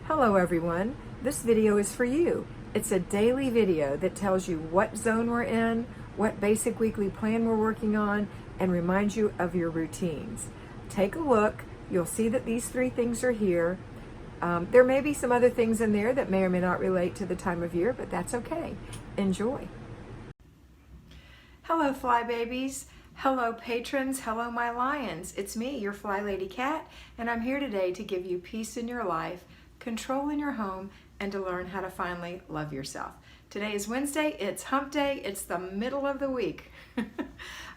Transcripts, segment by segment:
Hello everyone, this video is for you. It's a daily video that tells you what zone we're in, what basic weekly plan we're working on, and reminds you of your routines. Take a look, you'll see that these three things are here. There may be some other things in there that may or may not relate to the time of year, but that's okay. Enjoy. Hello Fly Babies. Hello patrons, hello my lions. It's me, your Flylady Kat, and I'm here today to give you peace in your life, control in your home, and to learn how to finally love yourself. Today is Wednesday, it's hump day, it's the middle of the week.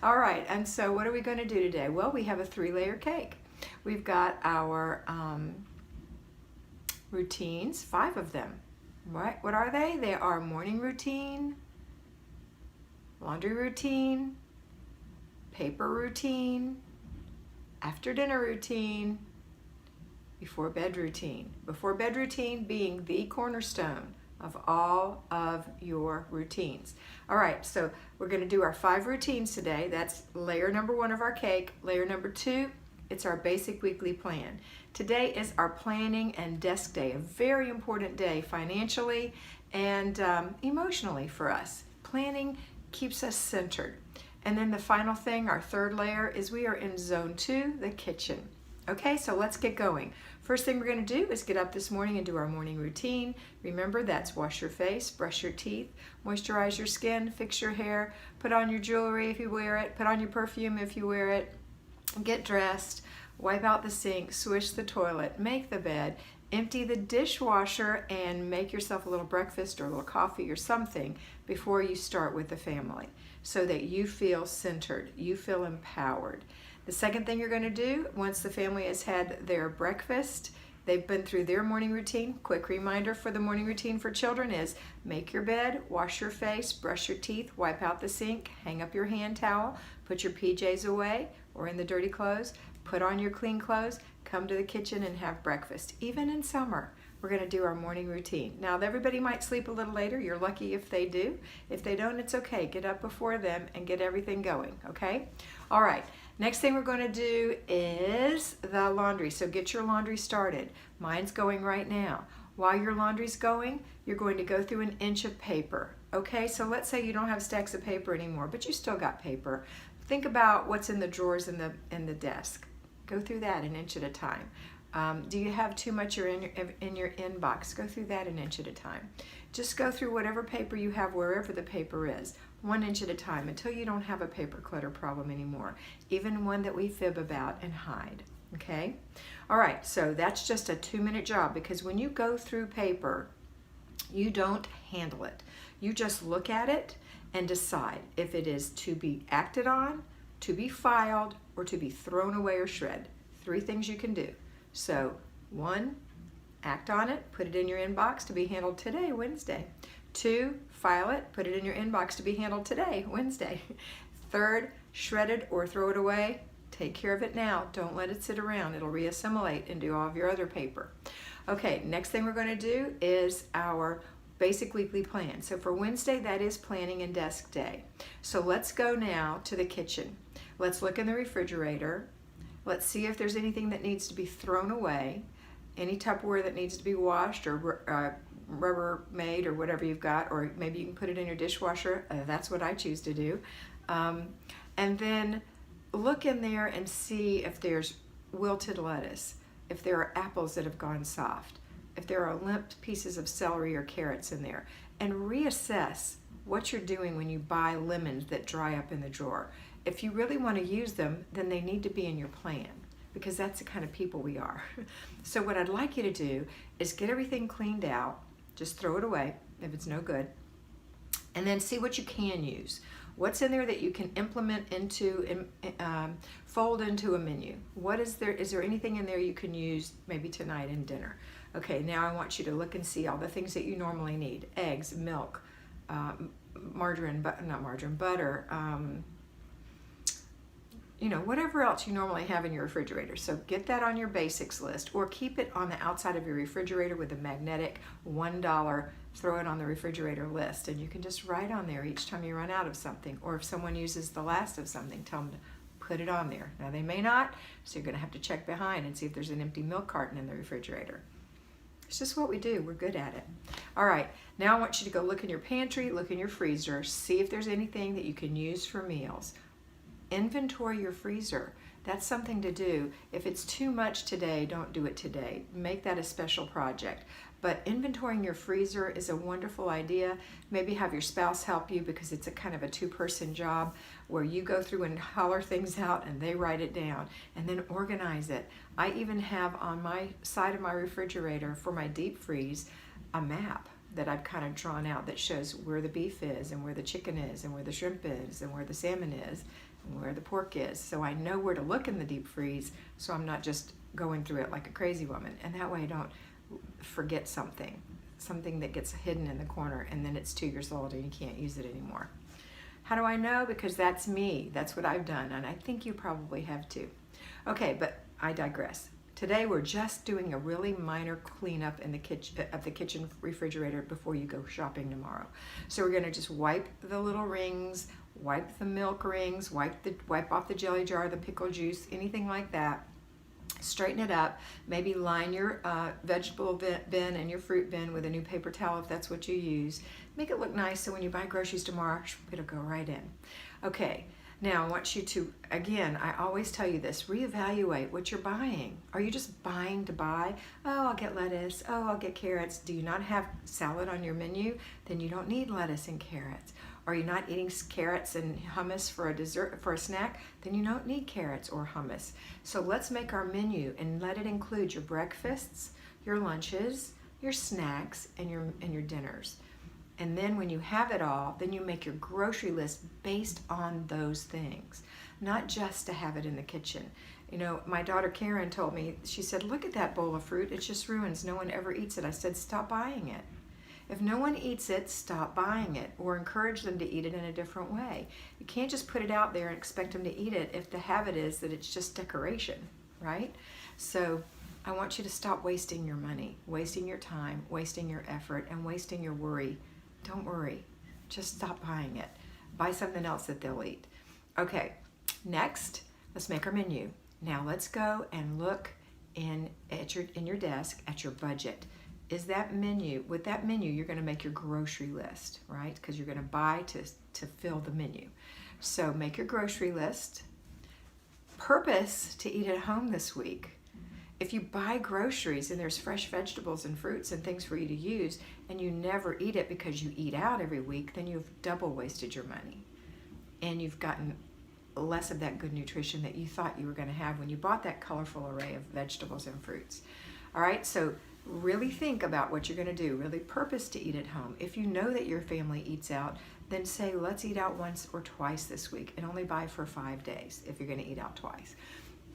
All right, and so what are we going to do today? Well, we have a 3-layer cake. We've got our routines, 5 of them. What are they? They are morning routine, laundry routine, paper routine, after dinner routine, before bed routine. Before bed routine being the cornerstone of all of your routines. All right, so we're going to do our 5 routines today. That's layer number 1 of our cake. Layer number 2, it's our basic weekly plan. Today is our planning and desk day, a very important day financially and emotionally for us. Planning keeps us centered. And then the final thing, our 3rd layer, is we are in zone 2, the kitchen. Okay, so let's get going. First thing we're going to do is get up this morning and do our morning routine. Remember, that's wash your face, brush your teeth, moisturize your skin, fix your hair, put on your jewelry if you wear it, put on your perfume if you wear it, get dressed, wipe out the sink, swish the toilet, make the bed, empty the dishwasher, and make yourself a little breakfast or a little coffee or something before you start with the family so that you feel centered, you feel empowered. The second thing you're going to do, once the family has had their breakfast, they've been through their morning routine, quick reminder for the morning routine for children is make your bed, wash your face, brush your teeth, wipe out the sink, hang up your hand towel, put your PJs away or in the dirty clothes, put on your clean clothes, come to the kitchen and have breakfast. Even in summer, we're going to do our morning routine. Now, everybody might sleep a little later. You're lucky if they do. If they don't, it's okay. Get up before them and get everything going, okay? All right. Next thing we're going to do is the laundry. So get your laundry started. Mine's going right now. While your laundry's going, you're going to go through an inch of paper. Okay, so let's say you don't have stacks of paper anymore, but you still got paper. Think about what's in the drawers in the desk. Go through that an inch at a time. Do you have too much in your inbox? Go through that an inch at a time. Just go through whatever paper you have wherever the paper is, 1 inch at a time until you don't have a paper clutter problem anymore, even one that we fib about and hide, okay? All right, so that's just a 2-minute job because when you go through paper, you don't handle it. You just look at it and decide if it is to be acted on, to be filed, or to be thrown away or shred. 3 things you can do. So 1, act on it, put it in your inbox to be handled today, Wednesday. 2, file it, put it in your inbox to be handled today, Wednesday. 3rd, shred it or throw it away. Take care of it now. Don't let it sit around. It'll reassimilate and do all of your other paper. Okay, next thing we're going to do is our basic weekly plan. So for Wednesday, that is planning and desk day. So let's go now to the kitchen. Let's look in the refrigerator. Let's see if there's anything that needs to be thrown away, any Tupperware that needs to be washed or Rubbermaid or whatever you've got, or maybe you can put it in your dishwasher. That's what I choose to do. And then look in there and see if there's wilted lettuce, if there are apples that have gone soft, if there are limp pieces of celery or carrots in there, and reassess what you're doing when you buy lemons that dry up in the drawer. If you really want to use them, then they need to be in your plan because that's the kind of people we are. So what I'd like you to do is get everything cleaned out, just throw it away if it's no good, and then see what you can use. What's in there that you can implement into, fold into a menu? What is there? Is there anything in there you can use maybe tonight in dinner? Okay, now I want you to look and see all the things that you normally need. Eggs, milk, margarine, not margarine, butter, you know, whatever else you normally have in your refrigerator. So get that on your basics list or keep it on the outside of your refrigerator with a magnetic $1 throw it on the refrigerator list, and you can just write on there each time you run out of something, or if someone uses the last of something, tell them to put it on there. Now they may not, so you're going to have to check behind and see if there's an empty milk carton in the refrigerator. It's just what we do. We're good at it. All right, now I want you to go look in your pantry, look in your freezer, see if there's anything that you can use for meals. Inventory your freezer. That's something to do. If it's too much today, don't do it today. Make that a special project. But inventorying your freezer is a wonderful idea. Maybe have your spouse help you because it's a kind of a two-person job where you go through and holler things out and they write it down and then organize it. I even have on my side of my refrigerator for my deep freeze a map that I've kind of drawn out that shows where the beef is and where the chicken is and where the shrimp is and where the salmon is and where the pork is. So I know where to look in the deep freeze so I'm not just going through it like a crazy woman. And that way I don't forget something that gets hidden in the corner and then it's 2 years old and you can't use it anymore. How do I know? Because that's me. That's what I've done, and I think you probably have too. Okay, but I digress. Today we're just doing a really minor cleanup in the kitchen refrigerator before you go shopping tomorrow. So we're going to just wipe the little rings, wipe the milk rings, wipe off the jelly jar, the pickle juice, anything like that. Straighten it up, maybe line your vegetable bin and your fruit bin with a new paper towel if that's what you use. Make it look nice so when you buy groceries tomorrow, it'll go right in. Okay, now I want you to, again, I always tell you this, reevaluate what you're buying. Are you just buying to buy? Oh, I'll get lettuce. Oh, I'll get carrots. Do you not have salad on your menu? Then you don't need lettuce and carrots. Are you not eating carrots and hummus for a dessert, for a snack? Then you don't need carrots or hummus. So let's make our menu and let it include your breakfasts, your lunches, your snacks, and your dinners. And then when you have it all, then you make your grocery list based on those things, not just to have it in the kitchen. You know, my daughter Karen told me, she said, look at that bowl of fruit, it just ruins, no one ever eats it. I said, stop buying it. If no one eats it, stop buying it or encourage them to eat it in a different way. You can't just put it out there and expect them to eat it if the habit is that it's just decoration, right? So I want you to stop wasting your money, wasting your time, wasting your effort, and wasting your worry. Don't worry. Just stop buying it. Buy something else that they'll eat. Okay, next, let's make our menu. Now let's go and look in your desk at your budget. Is that menu, with that menu, you're going to make your grocery list, right? Because you're going to buy to fill the menu. So make your grocery list. Purpose to eat at home this week. If you buy groceries and there's fresh vegetables and fruits and things for you to use and you never eat it because you eat out every week, then you've double wasted your money. And you've gotten less of that good nutrition that you thought you were going to have when you bought that colorful array of vegetables and fruits. All right, so really think about what you're going to do. Really purpose to eat at home. If you know that your family eats out, then say, let's eat out once or twice this week and only buy for 5 days if you're going to eat out twice.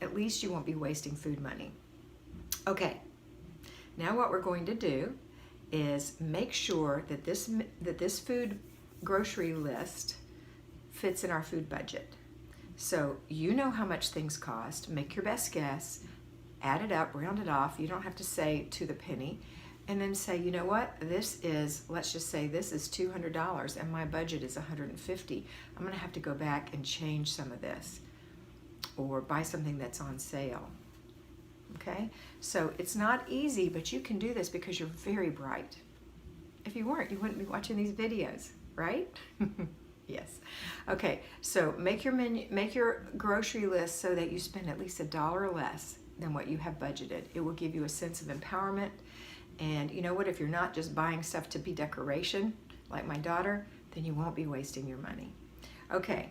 At least you won't be wasting food money. Okay, now what we're going to do is make sure that this food grocery list fits in our food budget. So you know how much things cost. Make your best guess. Add it up, round it off. You don't have to say to the penny. And then say, you know what, this is, let's just say this is $200 and my budget is $150. I'm going to have to go back and change some of this or buy something that's on sale. Okay, so it's not easy, but you can do this because you're very bright. If you weren't, you wouldn't be watching these videos, right? Yes. Okay, so make your grocery list so that you spend at least $1 less than what you have budgeted. It will give you a sense of empowerment. And you know what, if you're not just buying stuff to be decoration, like my daughter, then you won't be wasting your money. Okay,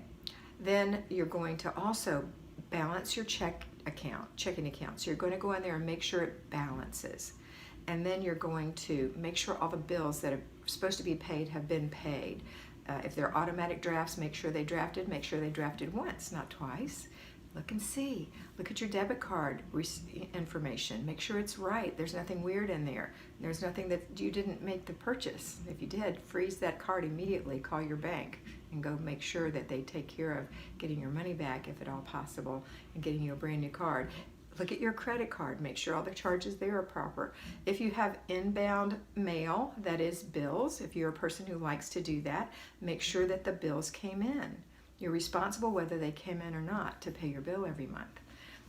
then you're going to also balance your checking account. So you're going to go in there and make sure it balances. And then you're going to make sure all the bills that are supposed to be paid have been paid. If they're automatic drafts, make sure they drafted once, not twice. Look and see. Look at your debit card information. Make sure it's right. There's nothing weird in there. There's nothing that you didn't make the purchase. If you did, freeze that card immediately. Call your bank and go make sure that they take care of getting your money back if at all possible and getting you a brand new card. Look at your credit card. Make sure all the charges there are proper. If you have inbound mail, that is bills, if you're a person who likes to do that, make sure that the bills came in. You're responsible whether they came in or not to pay your bill every month.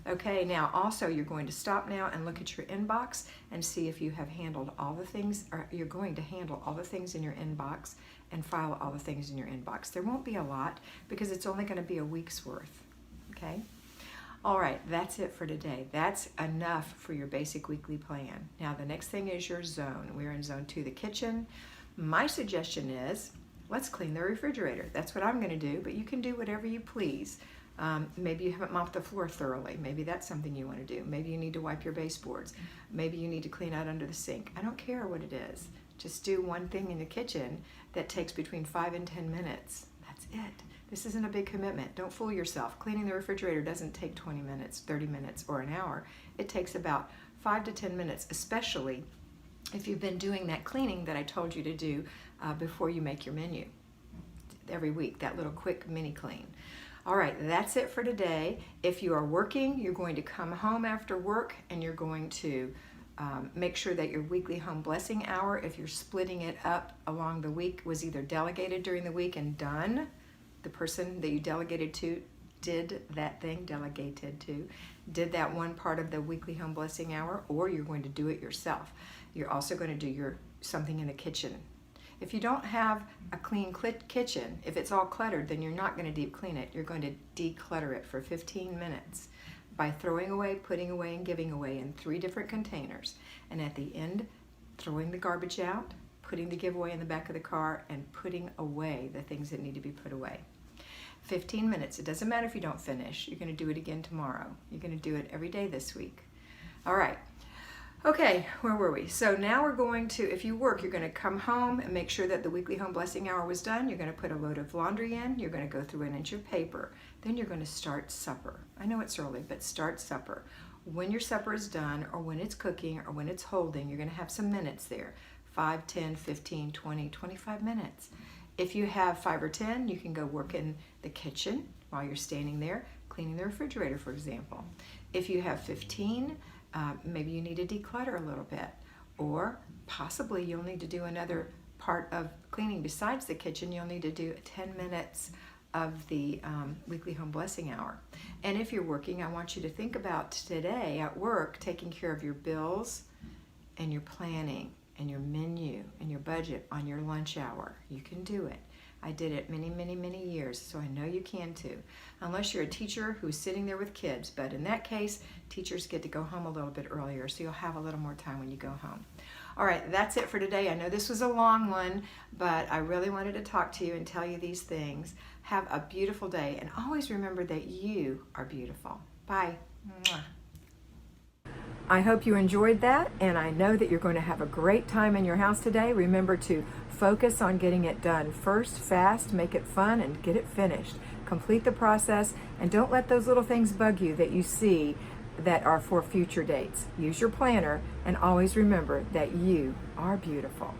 Okay, now also you're going to stop now and look at your inbox and see if you have handled all the things, or you're going to handle all the things in your inbox and file all the things in your inbox. There won't be a lot because it's only going to be a week's worth, okay? All right, that's it for today. That's enough for your basic weekly plan. Now the next thing is your zone. We're in zone 2, the kitchen. My suggestion is, let's clean the refrigerator. That's what I'm going to do, but you can do whatever you please. Maybe you haven't mopped the floor thoroughly. Maybe that's something you want to do. Maybe you need to wipe your baseboards. Maybe you need to clean out under the sink. I don't care what it is. Just do one thing in the kitchen that takes between 5 and 10 minutes. That's it. This isn't a big commitment. Don't fool yourself. Cleaning the refrigerator doesn't take 20 minutes, 30 minutes, or an hour. It takes about 5 to 10 minutes, especially if you've been doing that cleaning that I told you to do before you make your menu every week, that little quick mini clean. All right, that's it for today. If you are working, you're going to come home after work and you're going to make sure that your weekly home blessing hour, if you're splitting it up along the week, was either delegated during the week and done. The person that you delegated to did that thing, delegated to, did that one part of the weekly home blessing hour, or you're going to do it yourself. You're also going to do something in the kitchen. If you don't have a clean kitchen, if it's all cluttered, then you're not going to deep clean it. You're going to declutter it for 15 minutes by throwing away, putting away, and giving away in 3 different containers. And at the end, throwing the garbage out, putting the giveaway in the back of the car, and putting away the things that need to be put away. 15 minutes. It doesn't matter if you don't finish. You're going to do it again tomorrow. You're going to do it every day this week. All right. Okay, where were we? So now we're going to, if you work, you're going to come home and make sure that the weekly home blessing hour was done. You're going to put a load of laundry in. You're going to go through an inch of paper. Then you're going to start supper. I know it's early, but start supper. When your supper is done, or when it's cooking, or when it's holding, you're going to have some minutes there. 5, 10, 15, 20, 25 minutes. If you have 5 or 10, you can go work in the kitchen while you're standing there, cleaning the refrigerator, for example. If you have 15, maybe you need to declutter a little bit, or possibly you'll need to do another part of cleaning besides the kitchen. You'll need to do 10 minutes of the weekly home blessing hour. And if you're working, I want you to think about today at work, taking care of your bills and your planning and your menu and your budget on your lunch hour. You can do it. I did it many, many, many years, so I know you can too. Unless you're a teacher who's sitting there with kids, but in that case, teachers get to go home a little bit earlier, so you'll have a little more time when you go home. All right, that's it for today. I know this was a long one, but I really wanted to talk to you and tell you these things. Have a beautiful day, and always remember that you are beautiful. Bye. Mwah. I hope you enjoyed that, and I know that you're going to have a great time in your house today. Remember to focus on getting it done first, fast, make it fun, and get it finished. Complete the process, and don't let those little things bug you that you see that are for future dates. Use your planner, and always remember that you are beautiful.